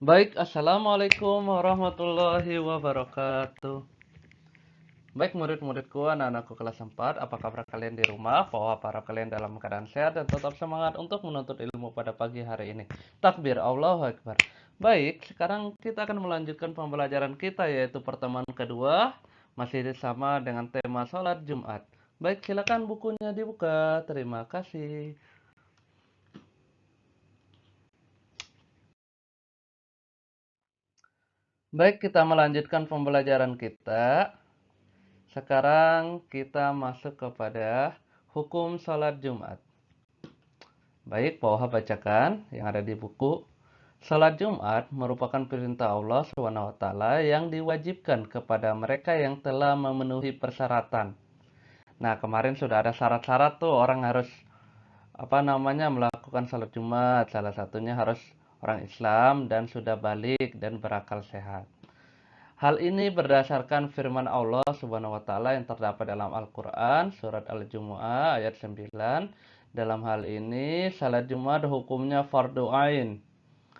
Baik, Assalamualaikum warahmatullahi wabarakatuh. Baik murid-muridku, anak-anakku kelas 4, apa kabar kalian di rumah? Bahwa para kalian dalam keadaan sehat dan tetap semangat untuk menuntut ilmu pada pagi hari ini. Takbir, Allahu Akbar. Baik, sekarang kita akan melanjutkan pembelajaran kita yaitu pertemuan kedua, masih sama dengan tema sholat Jumat. Baik, silakan bukunya dibuka. Terima kasih. Baik, kita melanjutkan pembelajaran kita. Sekarang kita masuk kepada hukum sholat Jumat. Baik, Pak bacakan yang ada di buku. Sholat Jumat merupakan perintah Allah SWT yang diwajibkan kepada mereka yang telah memenuhi persyaratan. Nah, kemarin sudah ada syarat-syarat tuh orang harus melakukan sholat Jumat. Salah satunya harus orang Islam dan sudah balik dan berakal sehat. Hal ini berdasarkan firman Allah Subhanahu wa taala yang terdapat dalam Al-Qur'an surat Al-Jumu'ah ayat 9. Dalam hal ini salat Jumat hukumnya fardu ain.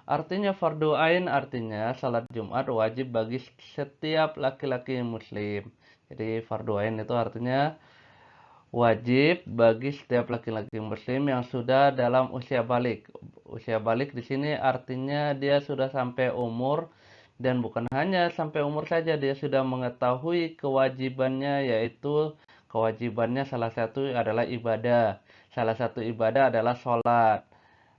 Artinya fardu ain artinya salat Jumat wajib bagi setiap laki-laki muslim. Jadi fardu ain itu artinya wajib bagi setiap laki-laki muslim yang sudah dalam usia balik. Usia balik di sini artinya dia sudah sampai umur, dan bukan hanya sampai umur saja, dia sudah mengetahui kewajibannya, yaitu kewajibannya salah satu adalah ibadah. Salah satu ibadah adalah sholat.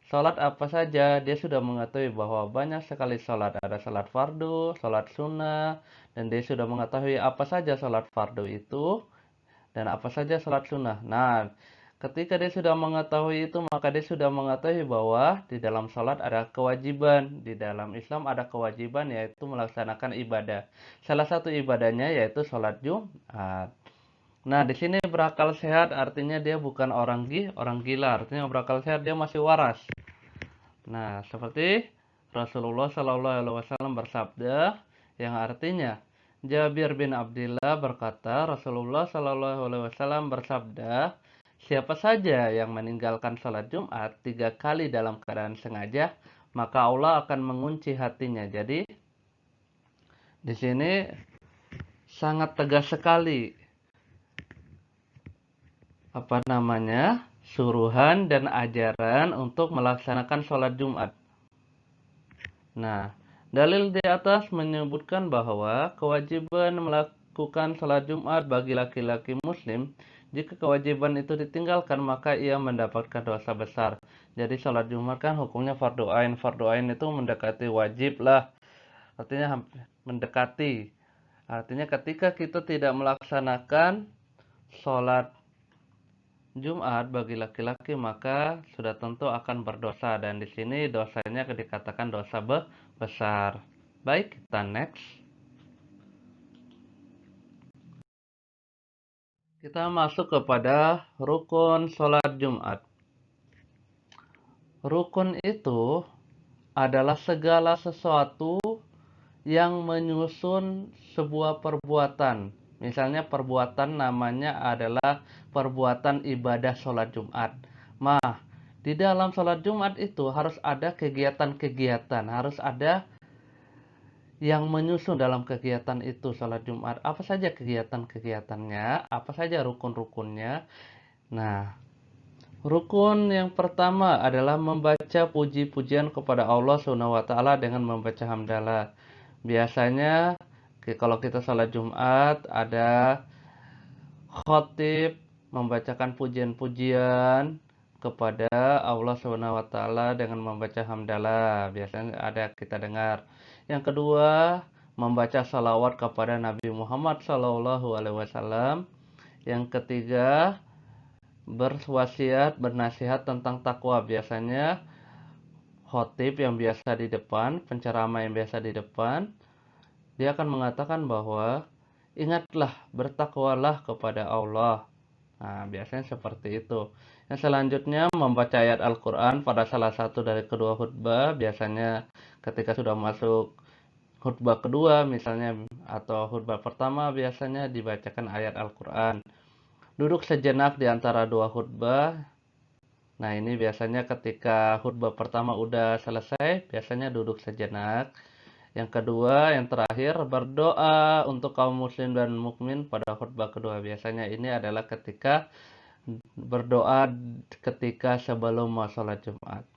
Sholat apa saja, dia sudah mengetahui bahwa banyak sekali sholat. Ada sholat fardu, sholat sunnah, dan dia sudah mengetahui apa saja sholat fardu itu dan apa saja sholat sunnah. Nah, ketika dia sudah mengetahui itu, maka dia sudah mengetahui bahwa di dalam sholat ada kewajiban. Di dalam Islam ada kewajiban, yaitu melaksanakan ibadah. Salah satu ibadahnya yaitu sholat Jumat. Nah, di sini berakal sehat artinya dia bukan orang gila. Artinya berakal sehat dia masih waras. Nah, seperti Rasulullah Shallallahu Alaihi Wasallam bersabda, yang artinya Jabir bin Abdullah berkata, Rasulullah Shallallahu Alaihi Wasallam bersabda, siapa saja yang meninggalkan sholat Jumat 3 kali dalam keadaan sengaja, maka Allah akan mengunci hatinya. Jadi di sini sangat tegas sekali suruhan dan ajaran untuk melaksanakan sholat Jumat. Nah, dalil di atas menyebutkan bahwa kewajiban melakukan sholat Jumat bagi laki-laki muslim, jika kewajiban itu ditinggalkan maka ia mendapatkan dosa besar. Jadi sholat Jumat kan hukumnya fardu ain. Fardu ain itu mendekati wajib lah. Artinya mendekati. Artinya ketika kita tidak melaksanakan sholat Jumat bagi laki-laki maka sudah tentu akan berdosa, dan di sini dosanya dikatakan dosa besar. Baik, kita next. Kita masuk kepada rukun sholat Jumat. Rukun itu adalah segala sesuatu yang menyusun sebuah perbuatan. Misalnya perbuatan namanya adalah perbuatan ibadah sholat Jumat. Di dalam sholat Jumat itu harus ada kegiatan-kegiatan, harus ada yang menyusun dalam kegiatan itu sholat Jumat. Apa saja kegiatan-kegiatannya, apa saja rukun-rukunnya. Nah, rukun yang pertama adalah membaca puji-pujian kepada Allah SWT dengan membaca hamdalah. Biasanya kalau kita sholat Jumat ada khotib membacakan pujian-pujian kepada Allah SWT dengan membaca hamdalah. Biasanya ada kita dengar. Yang kedua, membaca salawat kepada Nabi Muhammad SAW. Yang ketiga, berwasiat, bernasihat tentang takwa. Biasanya khotib yang biasa di depan, penceramah yang biasa di depan, dia akan mengatakan bahwa ingatlah, bertakwalah kepada Allah. Nah, biasanya seperti itu. Yang selanjutnya membaca ayat Al-Quran pada salah satu dari kedua khutbah. Biasanya ketika sudah masuk khutbah kedua misalnya atau khutbah pertama, biasanya dibacakan ayat Al-Quran. Duduk sejenak di antara dua khutbah. Nah, ini biasanya ketika khutbah pertama udah selesai, biasanya duduk sejenak. Yang kedua, yang terakhir, berdoa untuk kaum muslim dan mukmin pada khutbah kedua. Biasanya ini adalah ketika berdoa ketika sebelum mau sholat Jumat.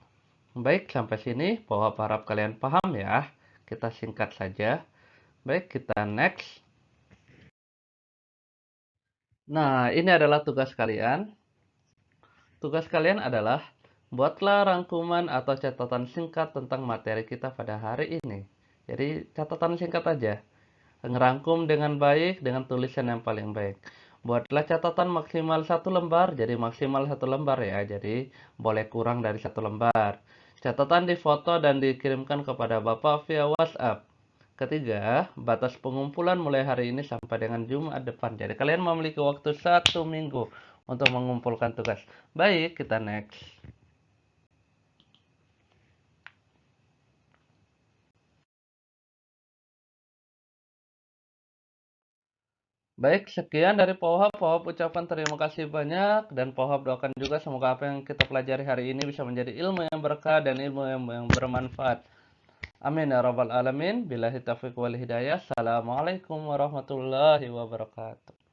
Baik, sampai sini bahwa harap kalian paham ya. Kita singkat saja. Baik, kita next. Nah, ini adalah tugas kalian. Tugas kalian adalah buatlah rangkuman atau catatan singkat tentang materi kita pada hari ini. Jadi, catatan singkat aja. Ngerangkum dengan baik dengan tulisan yang paling baik. Buatlah catatan maksimal 1 lembar, jadi maksimal 1 lembar ya. Jadi, boleh kurang dari 1 lembar. Catatan difoto dan dikirimkan kepada Bapak via WhatsApp. Ketiga, batas pengumpulan mulai hari ini sampai dengan Jumat depan. Jadi kalian memiliki waktu 1 minggu untuk mengumpulkan tugas. Baik, kita next. Baik, sekian dari Pohab. Pohab ucapkan terima kasih banyak dan Pohab doakan juga semoga apa yang kita pelajari hari ini bisa menjadi ilmu yang berkah dan ilmu yang bermanfaat. Amin ya rabbal alamin. Billahi taufiq wal hidayah. Assalamualaikum warahmatullahi wabarakatuh.